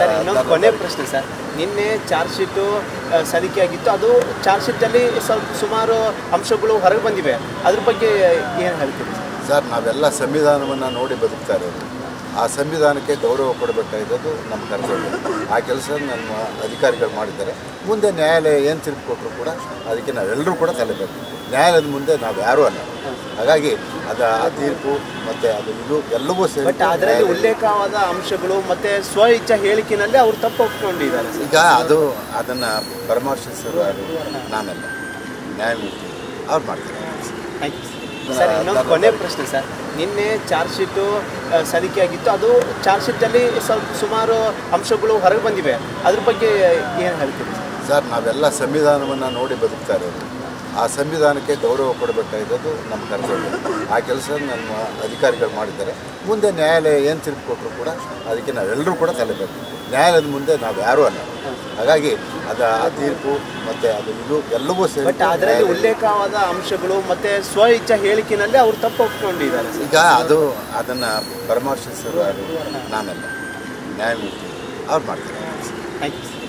Sir ಇನ್ನೊಂದು ಕೊನೆ ಪ್ರಶ್ನೆ ಸರ್, ನಿನ್ನೆ ಚಾರ್ಜ್ ಶೀಟು ಸಲ್ಲಿಕೆಯಾಗಿತ್ತು. ಅದು ಚಾರ್ಜ್ ಶೀಟಲ್ಲಿ ಸ್ವಲ್ಪ ಸುಮಾರು ಅಂಶಗಳು ಹೊರಗೆ ಬಂದಿವೆ. ಅದ್ರ ಬಗ್ಗೆ ಏನು ಹೇಳ್ತೀರಿ ಸರ್? ನಾವೆಲ್ಲ ಸಂವಿಧಾನವನ್ನು ನೋಡಿ ಬದುಕ್ತಾ ಇರೋದು. ಆ ಸಂವಿಧಾನಕ್ಕೆ ಗೌರವ ಕೊಡಬೇಕಾಗಿರೋದು ನಮ್ಮ ಕರ್ತವ್ಯ. ಆ ಕೆಲಸ ನಮ್ಮ ಅಧಿಕಾರಿಗಳು ಮಾಡಿದ್ದಾರೆ. ಮುಂದೆ ನ್ಯಾಯಾಲಯ ಏನು ತೀರ್ಪು ಕೊಟ್ಟರು ಕೂಡ ಅದಕ್ಕೆ ನಾವೆಲ್ಲರೂ ಕೂಡ ತಲೆಬೇಕು. ನ್ಯಾಯಾಲಯದ ಮುಂದೆ ನಾವು ಯಾರೂ ಅಲ್ಲ. ಹಾಗಾಗಿ ಅದು ಆ ತೀರ್ಪು ಮತ್ತು ಅದು ಇದು ಎಲ್ಲವೂ ಸೇರಿ. ಬಟ್ ಅದರಲ್ಲಿ ಉಲ್ಲೇಖವಾದ ಅಂಶಗಳು ಮತ್ತು ಸ್ವ ಇಚ್ಛಾ ಹೇಳಿಕೆಯಲ್ಲಿ ಅವರು ತಪ್ಪು ಒಪ್ಕೊಂಡಿದ್ದಾರೆ. ಈಗ ಅದನ್ನು ಪರಾಮರ್ಶಿಸಲು ನಾನಲ್ಲ, ನ್ಯಾಯಮೂರ್ತಿ ಅವ್ರು ಮಾಡ್ತಾರೆ. Thank you sir. ಇನ್ನೊಂದು ಕೊನೆ ಪ್ರಶ್ನೆ ಸರ್, ನಿನ್ನೆ ಚಾರ್ಜ್ ಶೀಟು ಸಲ್ಲಿಕೆಯಾಗಿತ್ತು. ಅದು ಚಾರ್ಜ್ ಶೀಟಲ್ಲಿ ಸ್ವಲ್ಪ ಸುಮಾರು ಅಂಶಗಳು ಹೊರಗೆ ಬಂದಿವೆ. ಅದ್ರ ಬಗ್ಗೆ ಏನು ಹೇಳ್ತೀರಿ ಸರ್? ನಾವೆಲ್ಲ ಸಂವಿಧಾನವನ್ನು ನೋಡಿ ಬದುಕ್ತಾ ಇರೋದು. ಆ ಸಂವಿಧಾನಕ್ಕೆ ಗೌರವ ಕೊಡಬೇಕಾಗಿರೋದು ನಮ್ಮ ಕರ್ತವ್ಯ. ಆ ಕೆಲಸ ನಮ್ಮ ಅಧಿಕಾರಿಗಳು ಮಾಡಿದ್ದಾರೆ. ಮುಂದೆ ನ್ಯಾಯಾಲಯ ಏನು ತೀರ್ಪು ಕೊಟ್ಟರು ಕೂಡ ಅದಕ್ಕೆ ನಾವೆಲ್ಲರೂ ಕೂಡ ತಲೆಬೇಕು. ನ್ಯಾಯಾಲಯದ ಮುಂದೆ ನಾವು ಯಾರೂ ಅಲ್ಲ. ಹಾಗಾಗಿ ಅದು ಆ ತೀರ್ಪು ಮತ್ತು ಅದು ಇದು ಎಲ್ಲವೂ ಸೇರಿ. ಬಟ್ ಅದರಲ್ಲಿ ಉಲ್ಲೇಖವಾದ ಅಂಶಗಳು ಮತ್ತು ಸ್ವ ಇಚ್ಛಾ ಹೇಳಿಕೆಯಲ್ಲಿ ಅವರು ತಪ್ಪು ಒಪ್ಕೊಂಡಿದ್ದಾರೆ. ಈಗ ಅದನ್ನು ಪರಾಮರ್ಶಿಸಲು ನಾನಲ್ಲ, ನ್ಯಾಯಮೂರ್ತಿ ಅವ್ರು ಮಾಡ್ತಾರೆ. Thank you.